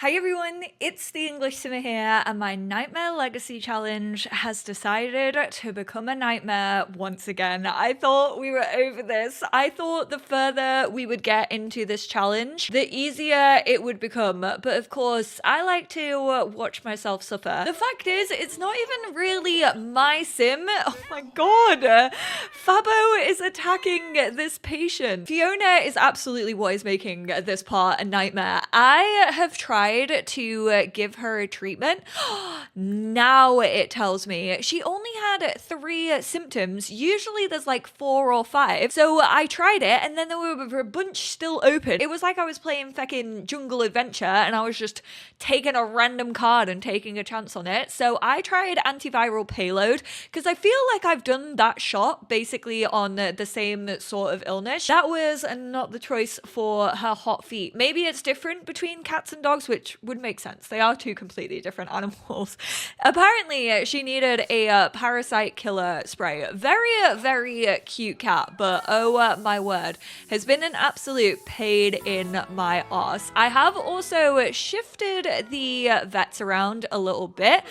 Hi everyone, it's the EnglishSimmer here, and my Nightmare Legacy Challenge has decided to become a nightmare once again. I thought we were over this. I thought the further we would get into this challenge, the easier it would become. But of course, I like to watch myself suffer. The fact is, it's not even really my sim. Oh my god! Fabo is attacking this patient. Fiona is absolutely what is making this part a nightmare. I have tried to give her a treatment. Now it tells me she only had 3 symptoms. Usually there's like 4 or 5. So I tried it and then there were a bunch still open. It was like I was playing fucking Jungle Adventure and I was just taking a random card and taking a chance on it. So I tried antiviral payload because I feel like I've done that shot basically on the same sort of illness. That was not the choice for her hot feet. Maybe it's different between cats and dogs, which would make sense. They are 2 completely different animals. Apparently, she needed a parasite killer spray. Very cute cat, but oh my word, has been an absolute pain in my arse. I have also shifted the vets around a little bit.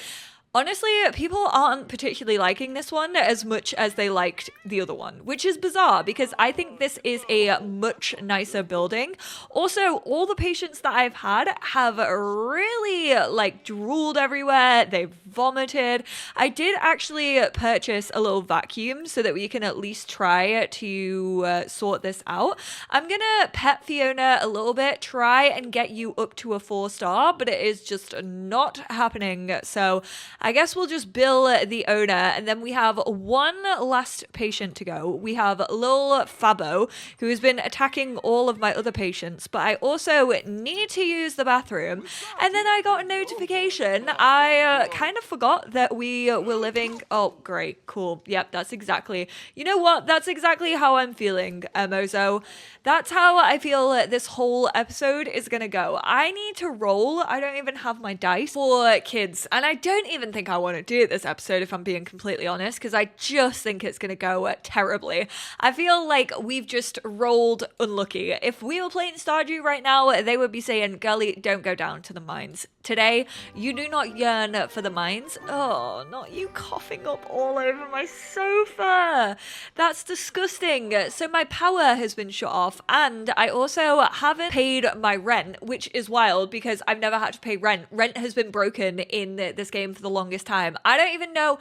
Honestly, people aren't particularly liking this one as much as they liked the other one, which is bizarre because I think this is a much nicer building. Also, all the patients that I've had have really like drooled everywhere. They've vomited. I did actually purchase a little vacuum so that we can at least try to sort this out. I'm gonna pet Fiona a little bit, try and get you up to a 4-star, but it is just not happening. So I guess we'll just bill the owner, and then we have one last patient to go. We have Lil Fabo, who has been attacking all of my other patients, but I also need to use the bathroom. And then I got a notification. I kind of forgot that we were living. Oh, great, cool. Yep, that's exactly. You know what? That's exactly how I'm feeling, Mozo. That's how I feel this whole episode is gonna go. I need to roll. I don't even have my dice for kids, and I don't even think I want to do this episode if I'm being completely honest, because I just think it's going to go terribly. I feel like we've just rolled unlucky. If we were playing Stardew right now, they would be saying, girlie, don't go down to the mines. Today, you do not yearn for the mines. Oh, not you coughing up all over my sofa. That's disgusting. So my power has been shut off, and I also haven't paid my rent, which is wild because I've never had to pay rent. Rent has been broken in this game for the longest time. I don't even know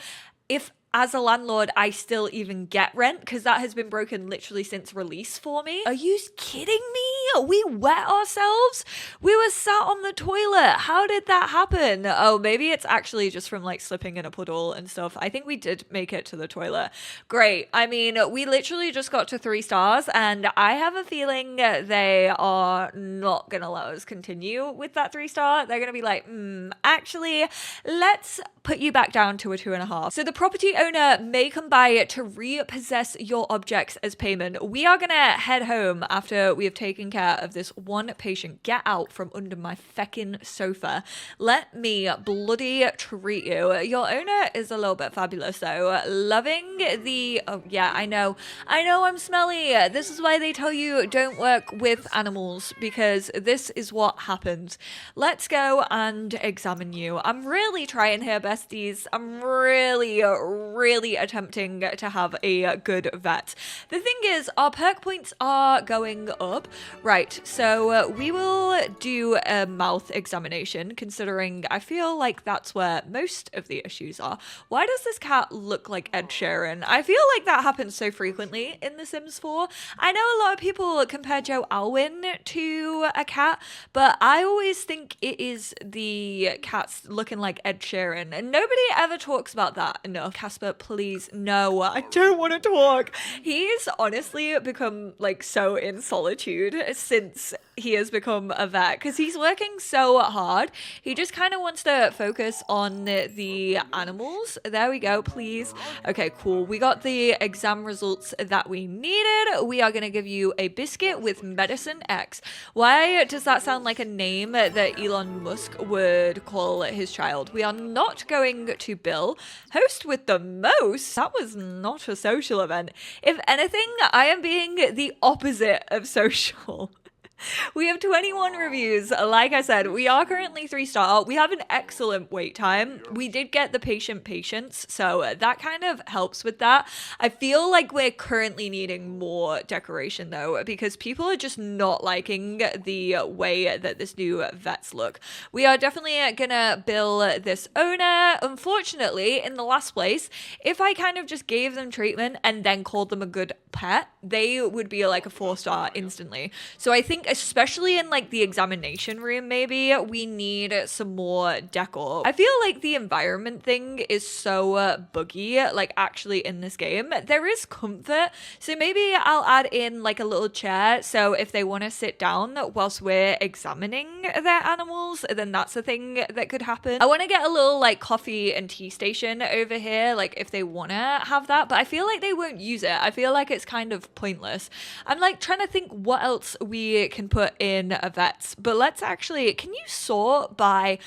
if as a landlord I still even get rent because that has been broken literally since release for me. Are you kidding me? We wet ourselves? We were sat on the toilet. How did that happen? Oh, maybe it's actually just from like slipping in a puddle and stuff. I think we did make it to the toilet. Great. I mean, we literally just got to 3 stars and I have a feeling they are not gonna let us continue with that 3-star. They're gonna be like, actually, let's put you back down to a 2.5. So the property owner may come by to repossess your objects as payment. We are gonna head home after we have taken care of this one patient. Get out from under my feckin' sofa. Let me bloody treat you. Your owner is a little bit fabulous though. Loving the, oh yeah, I know I'm smelly. This is why they tell you don't work with animals, because this is what happens. Let's go and examine you. I'm really trying here, besties. I'm really attempting to have a good vet. The thing is, our perk points are going up. Right, so we will do a mouth examination, considering I feel like that's where most of the issues are. Why does this cat look like Ed Sheeran? I feel like that happens so frequently in The Sims 4. I know a lot of people compare Joe Alwyn to a cat, but I always think it is the cats looking like Ed Sheeran, and nobody ever talks about that enough. Casper, please, no, I don't want to talk. He's honestly become like so in solitude since he has become a vet because he's working so hard. He just kind of wants to focus on the animals. There we go, please. Okay, cool. We got the exam results that we needed. We are going to give you a biscuit with medicine X. Why does that sound like a name that Elon Musk would call his child? We are not going to bill. Host with the most? That was not a social event. If anything, I am being the opposite of social. We have 21 reviews. Like I said, we are currently 3-star. We have an excellent wait time. We did get the patient patience, so that kind of helps with that. I feel like we're currently needing more decoration though, because people are just not liking the way that this new vets look. We are definitely gonna bill this owner. Unfortunately, in the last place, if I kind of just gave them treatment and then called them a good pet, they would be like a 4-star instantly. So I think especially in like the examination room, maybe we need some more decor. I feel like the environment thing is so buggy, like actually in this game. There is comfort, so maybe I'll add in like a little chair, so if they want to sit down whilst we're examining their animals, then that's a thing that could happen. I want to get a little like coffee and tea station over here, like if they want to have that, but I feel like they won't use it. I feel like it's kind of pointless. I'm like trying to think what else we can put in a vets, but let's actually, can you sort by,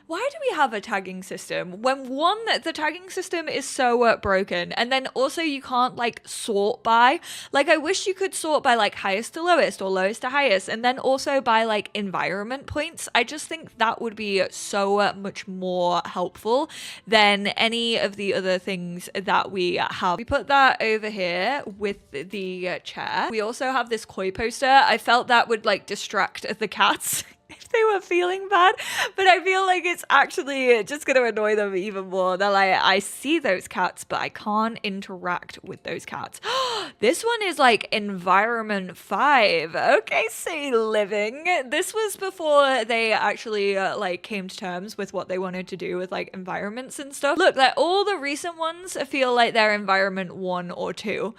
why do we have a tagging system when one, the tagging system is so broken, and then also you can't like sort by, like I wish you could sort by like highest to lowest or lowest to highest, and then also by like environment points. I just think that would be so much more helpful than any of the other things that we have. We put that over here with the chair. We also have this koi poster. I felt that would like distract the cats if they were feeling bad, but I feel like it's actually just going to annoy them even more. They're like, I see those cats, but I can't interact with those cats. This one is like environment 5. Okay, say living. This was before they actually like came to terms with what they wanted to do with like environments and stuff. Look, like all the recent ones feel like they're environment 1 or 2.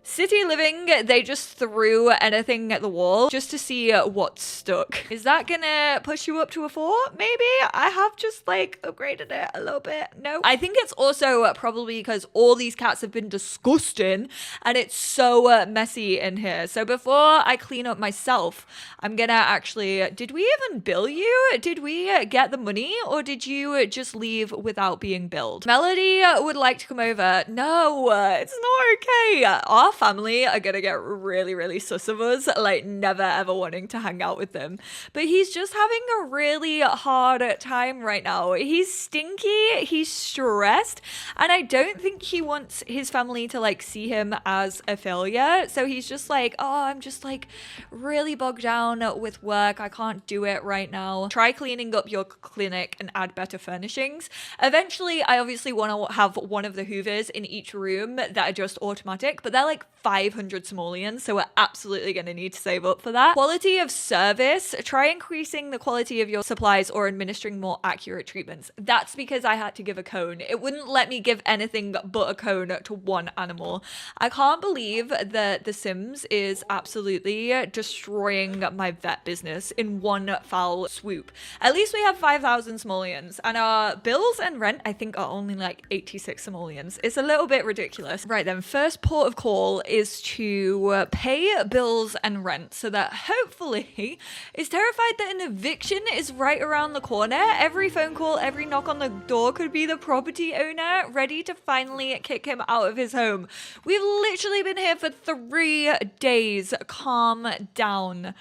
City living, they just threw anything at the wall just to see what stuck. Is that gonna push you up to a 4? Maybe? I have just like upgraded it a little bit. No. I think it's also probably because all these cats have been disgusting and it's so messy in here. So before I clean up myself, I'm gonna actually, did we even bill you? Did we get the money, or did you just leave without being billed? Melody would like to come over. No, it's not okay. Our family are gonna get really sus of us, like never ever wanting to hang out with them, but he's just having a really hard time right now. He's stinky, he's stressed, and I don't think he wants his family to like see him as a failure. So he's just like, oh, I'm just like really bogged down with work, I can't do it right now. Try cleaning up your clinic and add better furnishings. Eventually I obviously want to have one of the hoovers in each room that are just automatic, but they're like 500 simoleons, so we're absolutely going to need to save up for that. Quality of service, try increasing the quality of your supplies or administering more accurate treatments. That's because I had to give a cone. It wouldn't let me give anything but a cone to one animal. I can't believe that The Sims is absolutely destroying my vet business in one foul swoop. At least we have 5,000 simoleons, and our bills and rent I think are only like 86 simoleons. It's a little bit ridiculous. Right then, first port of call is to pay bills and rent, so that hopefully is terrified that an eviction is right around the corner. Every phone call, every knock on the door could be the property owner ready to finally kick him out of his home. We've literally been here for 3 days. Calm down.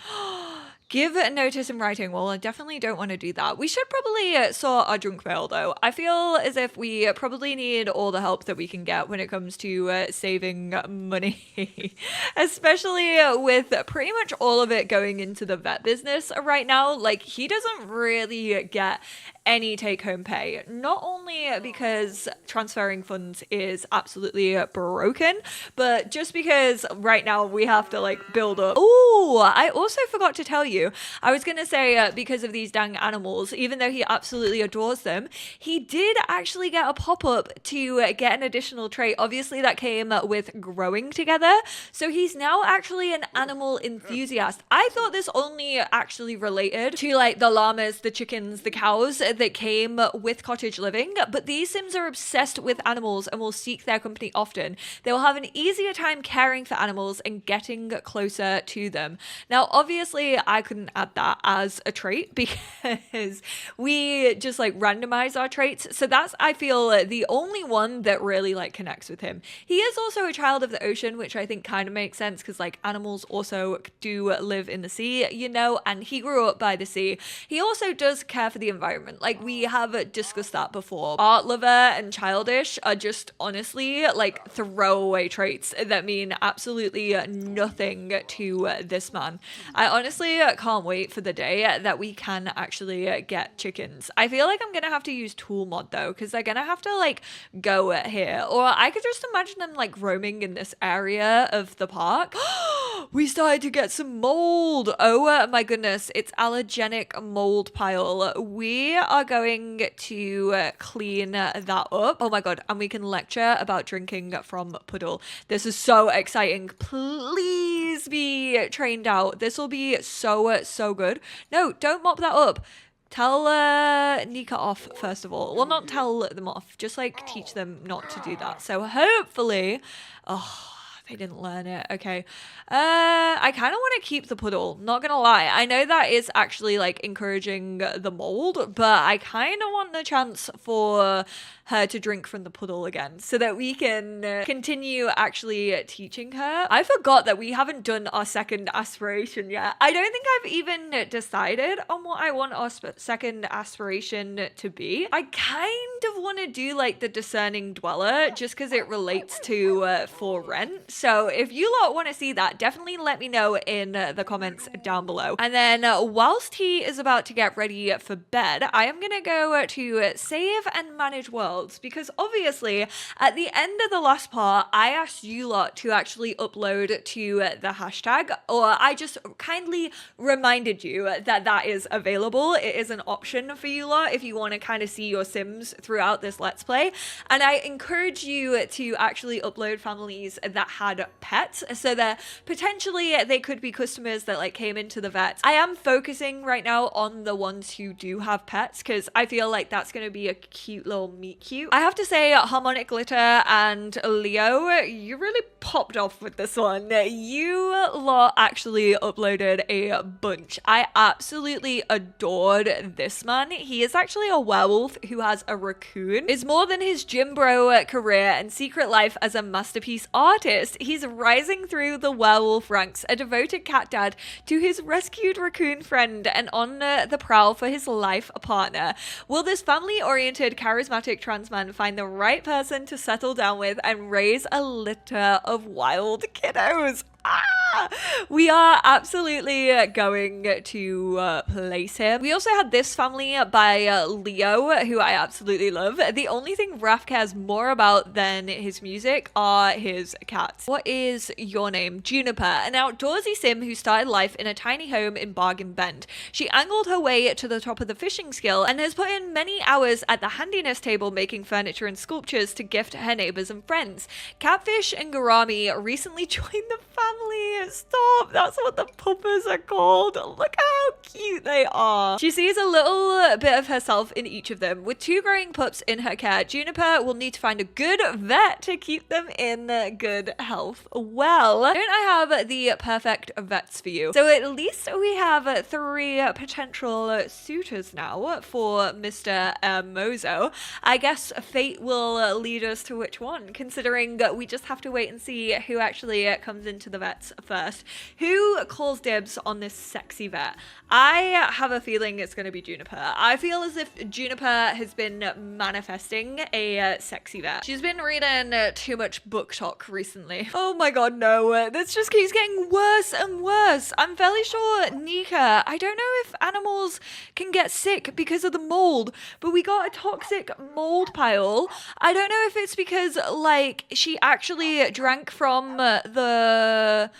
Give a notice in writing. Well, I definitely don't want to do that. We should probably sort our junk mail though. I feel as if we probably need all the help that we can get when it comes to saving money, especially with pretty much all of it going into the vet business right now. Like, he doesn't really get any take-home pay, not only because transferring funds is absolutely broken, but just because right now we have to like build up. Oh, I also forgot to tell you, I was gonna say because of these dang animals, even though he absolutely adores them, he did actually get a pop-up to get an additional trait. Obviously that came with growing together, so he's now actually an animal enthusiast. I thought this only actually related to like the llamas, the chickens, the cows. that came with cottage living, but these Sims are obsessed with animals and will seek their company often. They will have an easier time caring for animals and getting closer to them. Now, obviously, I couldn't add that as a trait because we just like randomize our traits. So that's, I feel, the only one that really like connects with him. He is also a child of the ocean, which I think kind of makes sense because like animals also do live in the sea, you know, and he grew up by the sea. He also does care for the environment. Like we have discussed that before. Art lover and childish are just honestly like throwaway traits that mean absolutely nothing to this man. I honestly can't wait for the day that we can actually get chickens. I feel like I'm gonna have to use tool mod though, because they're gonna have to like go here, or I could just imagine them like roaming in this area of the park. We started to get some mold. Oh my goodness, it's allergenic mold pile. We are going to clean that up. Oh my god, and we can lecture about drinking from puddle. This is so exciting. Please be trained out. This will be so good. No, don't mop that up. Tell Nika off first of all. Well, not tell them off, just like teach them not to do that. So hopefully, oh, they didn't learn it. Okay. I kind of want to keep the puddle, not gonna lie. I know that is actually like encouraging the mold, but I kind of want the chance for her to drink from the puddle again so that we can continue actually teaching her. I forgot that we haven't done our second aspiration yet. I don't think I've even decided on what I want our second aspiration to be. I kind of want to do like the discerning dweller just because it relates to for rent. So if you lot want to see that, definitely let me know in the comments down below. And then whilst he is about to get ready for bed, I am going to go to save and manage worlds, because obviously at the end of the last part, I asked you lot to actually upload to the hashtag, or I just kindly reminded you that that is available. It is an option for you lot if you want to kind of see your Sims throughout this Let's Play. And I encourage you to actually upload families that had pets, so that potentially they could be customers that like came into the vets. I am focusing right now on the ones who do have pets because I feel like that's going to be a cute little meet cute. I have to say, Harmonic Glitter and Leo, you really popped off with this one. You lot actually uploaded a bunch. I absolutely adored this man. He is actually a werewolf who has a raccoon. It's more than his gym bro career and secret life as a masterpiece artist. He's rising through the werewolf ranks, a devoted cat dad to his rescued raccoon friend, and on the prowl for his life partner. Will this family-oriented, charismatic trans man find the right person to settle down with and raise a litter of wild kiddos? We are absolutely going to place him. We also had this family by Leo, who I absolutely love. The only thing Raph cares more about than his music are his cats. What is your name? Juniper, an outdoorsy sim who started life in a tiny home in Bargain Bend. She angled her way to the top of the fishing skill and has put in many hours at the handiness table making furniture and sculptures to gift her neighbors and friends. Catfish and Garami recently joined the family. Stop, that's what the puppers are called. Look how cute they are. She sees a little bit of herself in each of them. With 2 growing pups in her care, Juniper will need to find a good vet to keep them in good health. Well, don't I have the perfect vets for you? So at least we have 3 potential suitors now for Mr. Mozo. I guess fate will lead us to which one, considering we just have to wait and see who actually comes into the vets first. Who calls dibs on this sexy vet? I have a feeling it's going to be Juniper. I feel as if Juniper has been manifesting a sexy vet. She's been reading too much book talk recently. Oh my god, no. This just keeps getting worse and worse. I'm fairly sure Nika, I don't know if animals can get sick because of the mold, but we got a toxic mold pile. I don't know if it's because like she actually drank from the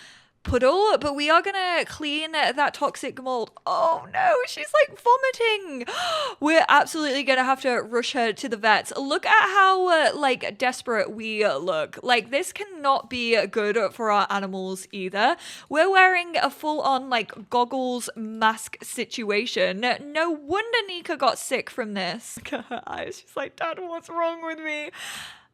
puddle, but we are gonna clean that toxic mold. Oh no, she's like vomiting. We're absolutely gonna have to rush her to the vets. Look at how like desperate we look. Like this cannot be good for our animals either. We're wearing a full-on like goggles mask situation. No wonder Nika got sick from this. Look at her eyes. She's like, Dad, what's wrong with me?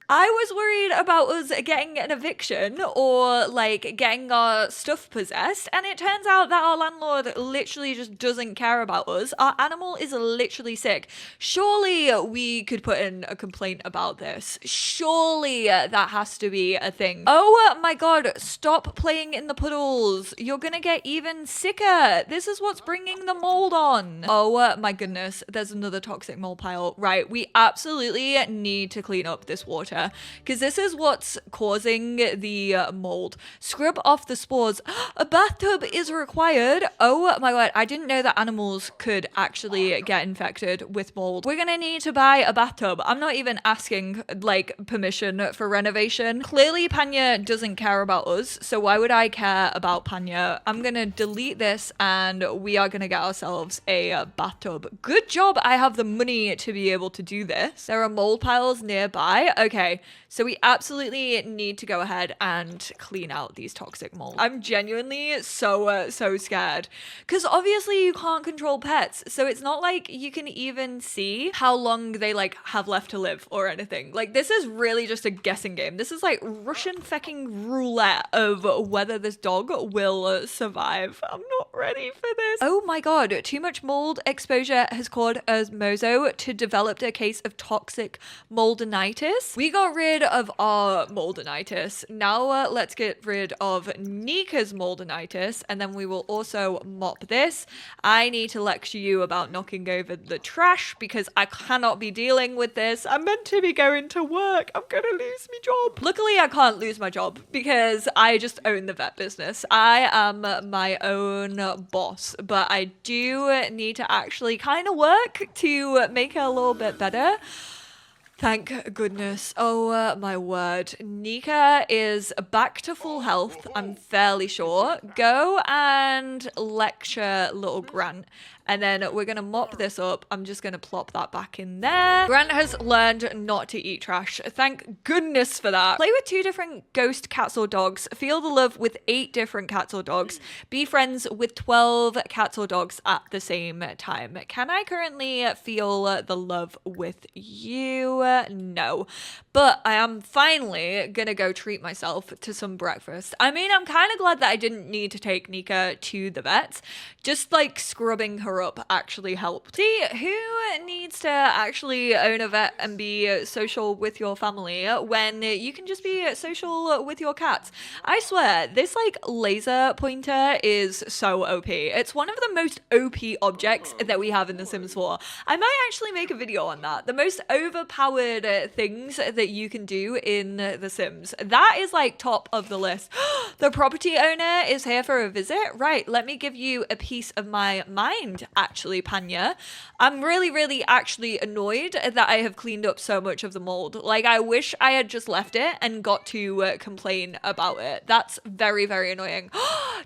I was worried about us getting an eviction or like getting our stuff possessed, and it turns out that our landlord literally just doesn't care about us. Our animal is literally sick. Surely we could put in a complaint about this. Surely that has to be a thing. Oh my god, stop playing in the puddles. You're gonna get even sicker. This is what's bringing the mold on. Oh my goodness, there's another toxic mold pile. Right, we absolutely need to clean up this water, because this is what's causing the mold. Scrub off the spores. A bathtub is required. Oh my god, I didn't know that animals could actually get infected with mold. We're gonna need to buy a bathtub. I'm not even asking like permission for renovation. Clearly Panya doesn't care about us, so why would I care about Panya? I'm gonna delete this and we are gonna get ourselves a bathtub. Good job I have the money to be able to do this. There are mold piles nearby. Okay, so we absolutely need to go ahead and clean out these toxic mold. I'm genuinely so scared, because obviously you can't control pets, so it's not like you can even see how long they like have left to live or anything. Like this is really just a guessing game. This is like Russian fucking roulette of whether this dog will survive. I'm not ready for this. Oh my god, too much mold exposure has caused Mozo to develop a case of toxic moldinitis. We got rid of our moldinitis. Now let's get rid of Nika's moldinitis, and then we will also mop this. I need to lecture you about knocking over the trash because I cannot be dealing with this. I'm meant to be going to work. I'm gonna lose my job. Luckily, I can't lose my job because I just own the vet business. I am my own boss, but I do need to actually kind of work to make it a little bit better. Thank goodness. Oh my word. Nika is back to full health, I'm fairly sure. Go and lecture little Grant. And then we're going to mop this up. I'm just going to plop that back in there. Grant has learned not to eat trash. Thank goodness for that. Play with 2 different ghost cats or dogs. Feel the love with 8 different cats or dogs. Be friends with 12 cats or dogs at the same time. Can I currently feel the love with you? No. But I am finally going to go treat myself to some breakfast. I mean, I'm kind of glad that I didn't need to take Nika to the vet. Just like scrubbing her up actually helped. See, who needs to actually own a vet and be social with your family when you can just be social with your cats? I swear, this like laser pointer is so OP. It's one of the most OP objects that we have in The Sims 4. I might actually make a video on that. The most overpowered things that you can do in The Sims. That is like top of the list. The property owner is here for a visit. Right, let me give you a piece of my mind, actually, Panya. I'm really actually annoyed that I have cleaned up so much of the mold. Like, I wish I had just left it and got to complain about it. That's very annoying.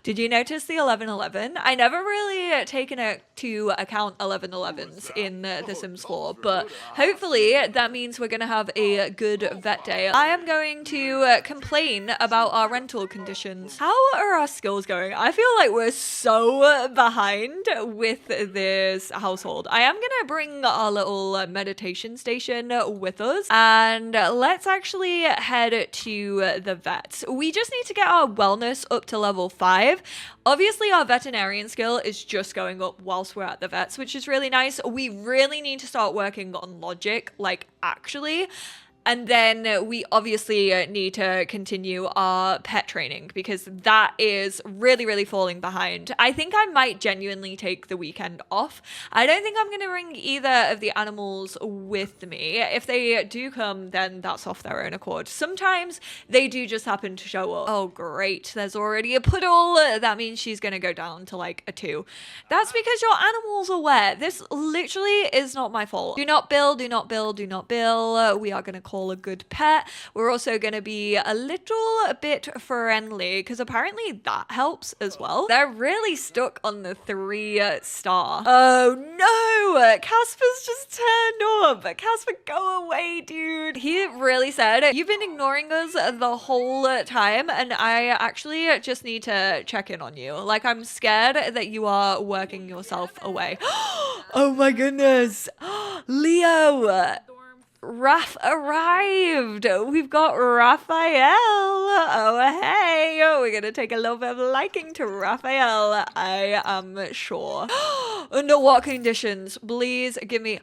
Did you notice the 1111? I never really taken it to account 1111s in The Sims 4, but hopefully that means we're gonna have a good vet day. I am going to complain about our rental conditions. How are our skills going? I feel like we're so behind with this household. I am gonna bring our little meditation station with us, and let's actually head to the vets. We just need to get our wellness up to level 5. Obviously, our veterinarian skill is just going up whilst we're at the vets, which is really nice. We really need to start working on logic, like actually. And then we obviously need to continue our pet training because that is really falling behind. I think I might genuinely take the weekend off. I don't think I'm going to bring either of the animals with me. If they do come, then that's off their own accord. Sometimes they do just happen to show up. Oh, great. There's already a puddle. That means she's going to go down to like a 2. That's because your animals are wet. This literally is not my fault. Do not bill, do not bill, do not bill. We are going to call a good pet. We're also going to be a little bit friendly because apparently that helps as well. They're really stuck on the 3-star. Oh no, Casper's just turned up. Casper, go away, dude. He really said, you've been ignoring us the whole time and I actually just need to check in on you. Like, I'm scared that you are working yourself away. Oh my goodness. Leo. Raph arrived. We've got Raphael. Oh, hey. We're going to take a little bit of liking to Raphael, I am sure. Under what conditions? Please give me...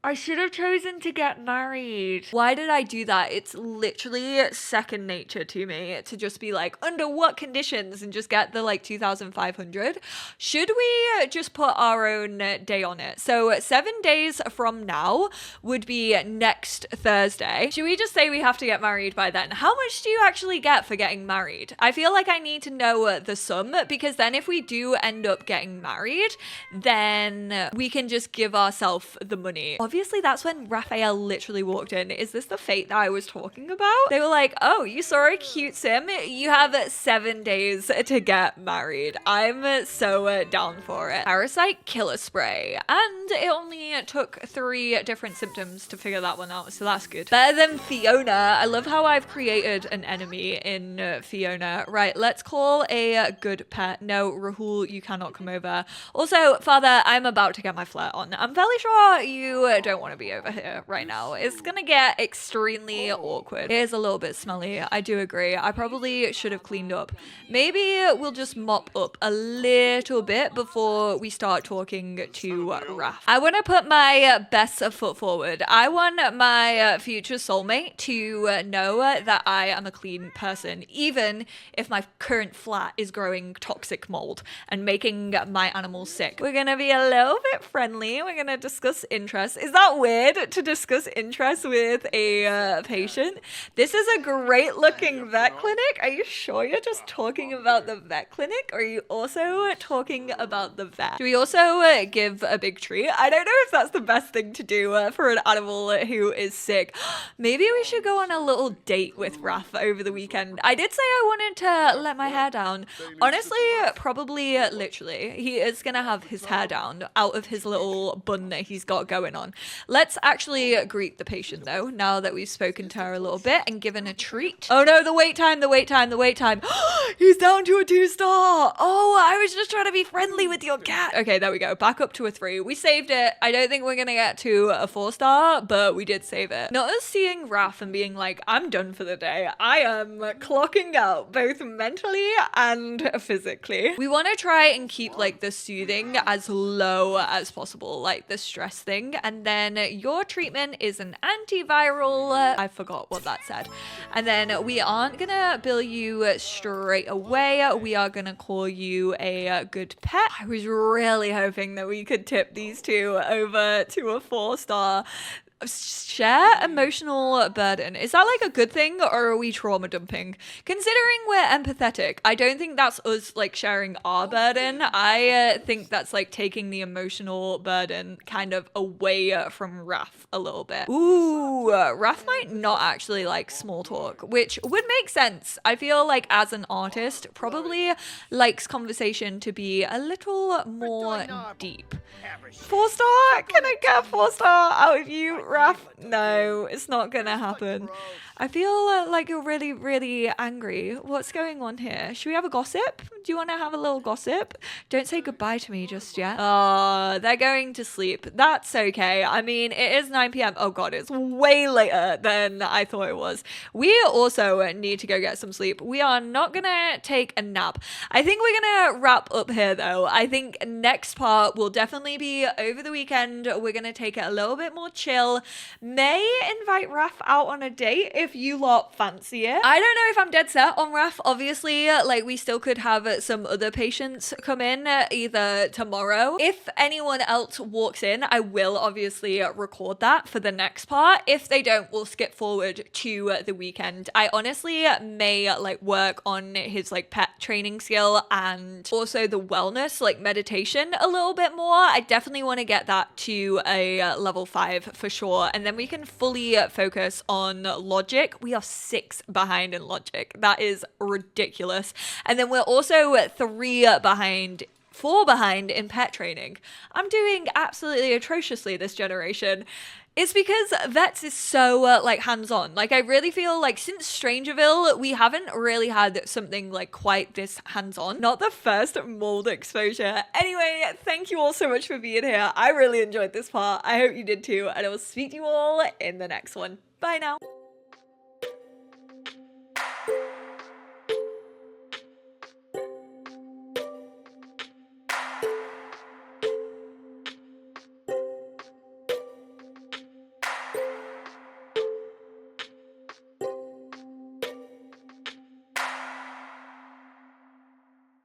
I should have chosen to get married. Why did I do that? It's literally second nature to me to just be like, under what conditions, and just get the like 2,500. Should we just put our own day on it? So 7 days from now would be next Thursday. Should we just say we have to get married by then? How much do you actually get for getting married? I feel like I need to know the sum, because then if we do end up getting married, then we can just give ourselves the money. Obviously, that's when Raphael literally walked in. Is this the fate that I was talking about? They were like, oh, you saw a cute sim? You have 7 days to get married. I'm so down for it. Parasite killer spray. And it only took 3 different symptoms to figure that one out, so that's good. Better than Fiona. I love how I've created an enemy in Fiona. Right, let's call a good pet. No, Rahul, you cannot come over. Also, Father, I'm about to get my flirt on. I'm fairly sure you don't want to be over here right now. It's gonna get extremely awkward. It is a little bit smelly. I do agree. I probably should have cleaned up. Maybe we'll just mop up a little bit before we start talking to Raph. I want to put my best foot forward. I want my future soulmate to know that I am a clean person, even if my current flat is growing toxic mold and making my animals sick. We're gonna be a little bit friendly. We're gonna discuss interests. Is that weird to discuss interests with a patient? This is a great looking vet clinic. Are you sure you're just talking about the vet clinic, or are you also talking about the vet? Do we also give a big treat? I don't know if that's the best thing to do for an animal who is sick. Maybe we should go on a little date with Raph over the weekend. I did say I wanted to let my hair down. Honestly, probably literally, he is gonna have his hair down out of his little bun that he's got going on. Let's actually greet the patient though, now that we've spoken to her a little bit and given a treat. Oh no, the wait time. He's down to a 2-star. Oh, I was just trying to be friendly with your cat. Okay, there we go. Back up to a 3. We saved it. I don't think we're gonna get to a 4-star, but we did save it. Not us seeing Raph and being like, I'm done for the day. I am clocking out both mentally and physically. We want to try and keep like the soothing as low as possible, like the stress thing, and then your treatment is an antiviral. I forgot what that said. And then we aren't gonna bill you straight away. We are gonna call you a good pet. I was really hoping that we could tip these two over to a 4-star. Share emotional burden. Is that like a good thing, or are we trauma dumping? Considering we're empathetic, I don't think that's us like sharing our burden. I think that's like taking the emotional burden kind of away from Raph a little bit. Ooh, Raph might not actually like small talk, which would make sense. I feel like as an artist, probably likes conversation to be a little more deep. 4-star? Can I get a 4-star out of you, Raph? No, it's not gonna happen. I feel like you're really, really angry. What's going on here? Should we have a gossip? Do you want to have a little gossip? Don't say goodbye to me just yet. Oh, they're going to sleep. That's okay. I mean, it is 9 p.m. Oh god, it's way later than I thought it was. We also need to go get some sleep. We are not gonna take a nap. I think we're gonna wrap up here though. I think next part will definitely be over the weekend. We're gonna take it a little bit more chill. May invite Raph out on a date if you lot fancy it. I don't know if I'm dead set on Raph. Obviously, like, we still could have some other patients come in either tomorrow. If anyone else walks in, I will obviously record that for the next part. If they don't, we'll skip forward to the weekend. I honestly may like work on his like pet training skill and also the wellness, like meditation a little bit more. I definitely want to get that to a level 5 for sure. sure, and then we can fully focus on logic. We are 6 behind in logic. That is ridiculous. And then we're also 4 behind in pet training. I'm doing absolutely atrociously this generation. It's because vets is so like hands-on. Like I really feel like since Strangerville, we haven't really had something like quite this hands-on. Not the first mold exposure. Anyway, thank you all so much for being here. I really enjoyed this part. I hope you did too, and I will speak to you all in the next one. Bye now.